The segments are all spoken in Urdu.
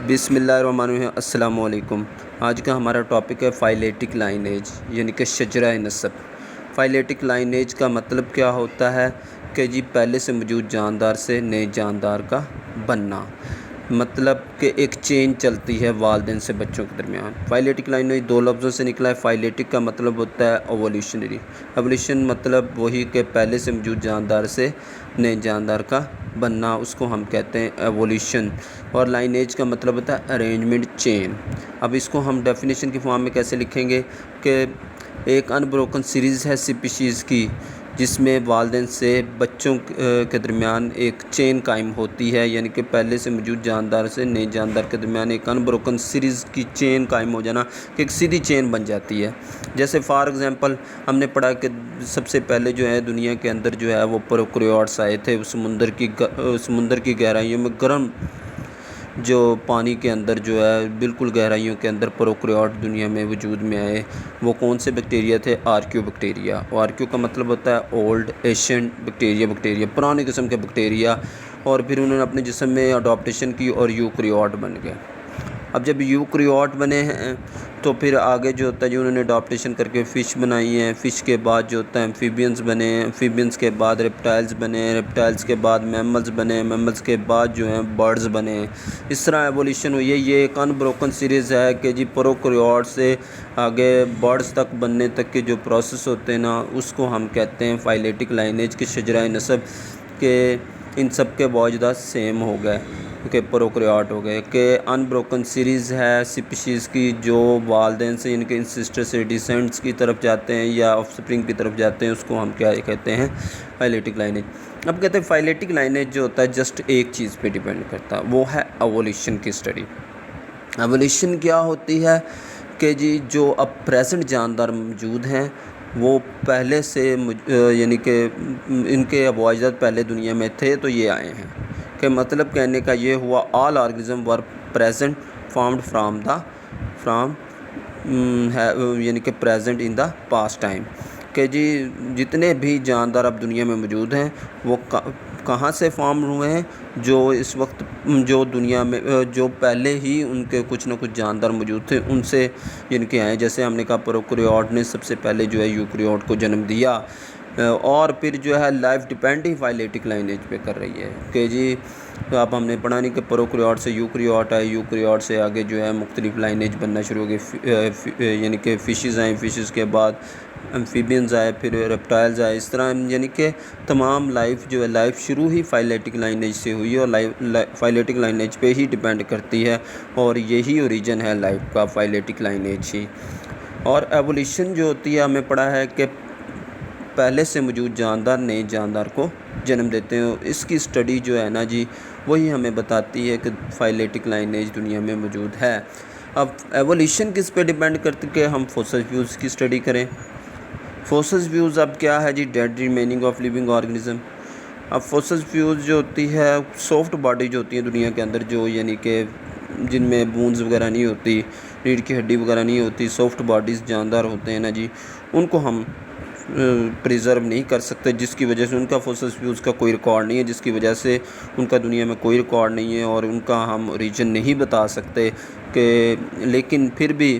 بسم اللہ الرحمن الرحیم۔ السلام علیکم۔ آج کا ہمارا ٹاپک ہے فائلیٹک لائنیج یعنی کہ شجرہ نسب۔ فائلیٹک لائنیج کا مطلب کیا ہوتا ہے کہ جی پہلے سے موجود جاندار سے نئے جاندار کا بننا، مطلب کہ ایک چین چلتی ہے والدین سے بچوں کے درمیان۔ فائلیٹک لائنیج دو لفظوں سے نکلا ہے۔ فائلیٹک کا مطلب ہوتا ہے ایوولوشنری، ایوولوشن مطلب وہی کہ پہلے سے موجود جاندار سے نئے جاندار کا بننا، اس کو ہم کہتے ہیں ایوولوشن۔ اور لائنیج کا مطلب ہوتا ہے ارینجمنٹ چین۔ اب اس کو ہم ڈیفینیشن کی فارم میں کیسے لکھیں گے کہ ایک ان بروکن سیریز ہے سپیشیز کی، جس میں والدین سے بچوں کے درمیان ایک چین قائم ہوتی ہے، یعنی کہ پہلے سے موجود جاندار سے نئے جاندار کے درمیان ایک ان بروکن سیریز کی چین قائم ہو جانا، کہ ایک سیدھی چین بن جاتی ہے۔ جیسے فار ایگزامپل ہم نے پڑھا کہ سب سے پہلے جو ہے دنیا کے اندر جو ہے وہ پروکریوٹس آئے تھے، سمندر کی گہرائیوں میں گرم جو پانی کے اندر جو ہے بالکل گہرائیوں کے اندر پروکریوٹ دنیا میں وجود میں آئے۔ وہ کون سے بیکٹیریا تھے؟ Archive bacteria. آرکیو کا مطلب ہوتا ہے اولڈ ایشینٹ بیکٹیریا، پرانے قسم کے بیکٹیریا، اور پھر انہوں نے اپنے جسم میں اڈاپٹیشن کی اور یوکریوٹ بن گئے۔ اب جب یوکریوٹ بنے ہیں تو پھر آگے جو ہوتا ہے جو انہوں نے اڈاپٹیشن کر کے فش بنائی ہیں، فش کے بعد جو ہوتا ہے ایمفیبینز بنے، ایمفیبینز کے بعد ریپٹائلز بنے، ریپٹائلز کے بعد میملز بنے، میملز کے بعد جو ہیں برڈز بنے۔ اس طرح ایوولوشن ہوئی ہے۔ یہ ایک ان بروکن سیریز ہے کہ جی پروکریوٹ سے آگے برڈز تک بننے تک کے جو پروسیس ہوتے ہیں نا، اس کو ہم کہتے ہیں فائلیٹک لائنیج کی شجرہ نسب، کہ ان سب کے باوجود سیم ہو گئے کہ پروکریوٹ ہو گئے، کہ ان بروکن سیریز ہے سپیشیز کی جو والدین سے یعنی کہ انسسٹر سے ڈیسینڈس کی طرف جاتے ہیں یا آف سپرنگ کی طرف جاتے ہیں، اس کو ہم کیا کہتے ہیں؟ فائلیٹک لائنیج۔ اب کہتے ہیں فائلیٹک لائنیج جو ہوتا ہے جسٹ ایک چیز پہ ڈیپینڈ کرتا ہے، وہ ہے ایوولوشن کی اسٹڈی۔ ایوولوشن کیا ہوتی ہے کہ جی جو اب پریزنٹ جاندار موجود ہیں وہ پہلے سے یعنی کہ ان کے اب اجداد پہلے دنیا میں تھے تو یہ آئے ہیں، کہ مطلب کہنے کا یہ ہوا all organism were present formed from یعنی کہ present in the past time, کہ جی جتنے بھی جاندار اب دنیا میں موجود ہیں وہ کہاں سے فارم ہوئے ہیں؟ جو اس وقت جو دنیا میں جو پہلے ہی ان کے کچھ نہ کچھ جاندار موجود تھے ان سے یعنی کہ آئے۔ جیسے ہم نے کہا پروکریوٹ نے سب سے پہلے جو ہے یوکریوٹ کو جنم دیا، اور پھر جو ہے لائف ڈیپینڈ ہی فائلیٹک لائنیج پہ کر رہی ہے، کہ جی اب ہم نے پڑھا نہیں کہ پروکریوٹ سے یوکریوٹ آئے، یوکریوٹ سے آگے جو ہے مختلف لائنیج بننا شروع ہو گئی، یعنی کہ فشز آئیں، فشز کے بعد ایمفیبینز آئے، پھر ریپٹائلز آئے۔ اس طرح یعنی کہ تمام لائف جو ہے لائف شروع ہی فائلیٹک لائنیج سے ہوئی ہے، اور فائلیٹک لائنیج پہ ہی ڈیپینڈ کرتی ہے، اور یہی اوریجن ہے لائف کا، فائلیٹک لائنیج ہی۔ اور ایوولوشن جو ہوتی ہے ہمیں پڑھا ہے کہ پہلے سے موجود جاندار نئے جاندار کو جنم دیتے ہیں۔ اس کی اسٹڈی جو ہے نا جی وہی ہمیں بتاتی ہے کہ فائلیٹک لائنیج دنیا میں موجود ہے۔ اب ایوولوشن کس پہ ڈیپینڈ کرتی کہ ہم فوسل فیوز کی اسٹڈی کریں۔ فوسل فیوز اب کیا ہے جی؟ Dead remaining of living organism. اب فوسل فیوز جو ہوتی ہے سافٹ باڈی جو ہوتی ہے دنیا کے اندر، جو یعنی کہ جن میں بونز وغیرہ نہیں ہوتی، ریڑھ کی ہڈی وغیرہ نہیں ہوتی، سافٹ باڈیز جاندار ہوتے ہیں نا جی، ان کو ہم پریزرو نہیں کر سکتے، جس کی وجہ سے ان کا فوسل فیوز کا کوئی ریکارڈ نہیں ہے، جس کی وجہ سے ان کا دنیا میں کوئی ریکارڈ نہیں ہے، اور ان کا ہم اوریجن نہیں بتا سکتے کہ لیکن پھر بھی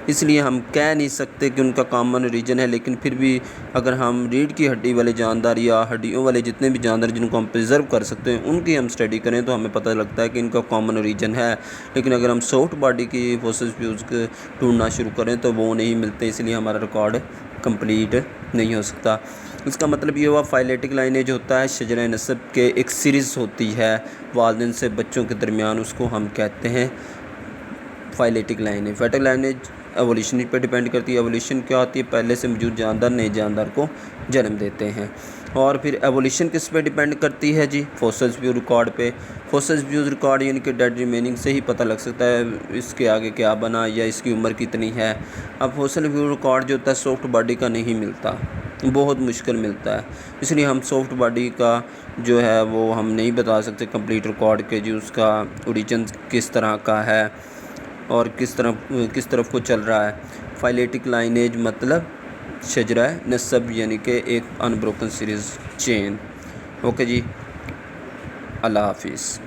اس لیے ہم کہہ نہیں سکتے کہ ان کا کامن اوریجن ہے، لیکن پھر بھی اگر ہم ریڑھ کی ہڈی والے جاندار یا ہڈیوں والے جتنے بھی جاندار جن کو ہم پریزرو کر سکتے ہیں ان کی ہم اسٹڈی کریں تو ہمیں پتہ لگتا ہے کہ ان کا کامن اوریجن ہے، لیکن اگر ہم سافٹ باڈی کی فوسل فیوز کو ڈھونڈنا شروع کریں تو وہ نہیں ملتے، اس لیے ہمارا ریکارڈ کمپلیٹ نہیں ہو سکتا۔ اس کا مطلب یہ ہوا فائلیٹک لائنیج ہوتا ہے شجرہ نسب کے ایک سیریز ہوتی ہے والدین سے بچوں کے درمیان، اس کو ہم کہتے ہیں فائلیٹک لائنیج۔ فائلیٹک لائنیج ایوولوشن پہ ڈیپینڈ کرتی ہے۔ ایوولوشن کیا ہوتی ہے؟ پہلے سے موجود جاندار نئے جاندار کو جنم دیتے ہیں۔ اور پھر ایوولوشن کس پہ ڈیپینڈ کرتی ہے جی؟ فوسل فیوز ریکارڈ پہ۔ فوسل فیوز ریکارڈ یعنی کہ ڈیڈ ریمیننگ سے ہی پتہ لگ سکتا ہے اس کے آگے کیا بنا یا اس کی عمر کتنی ہے۔ اب فوسل فیوز ریکارڈ جو ہوتا ہے سافٹ باڈی کا نہیں ملتا، بہت مشکل ملتا ہے، اس لیے ہم سافٹ باڈی کا جو ہے وہ ہم نہیں بتا سکتے کمپلیٹ ریکارڈ کے جی اس کا اوریجن کس طرح کا ہے اور کس طرف کو چل رہا ہے۔ فائلیٹک لائنیج مطلب شجرہ نسب یعنی کہ ایک ان بروکن سیریز چین۔ اوکے جی، اللہ حافظ۔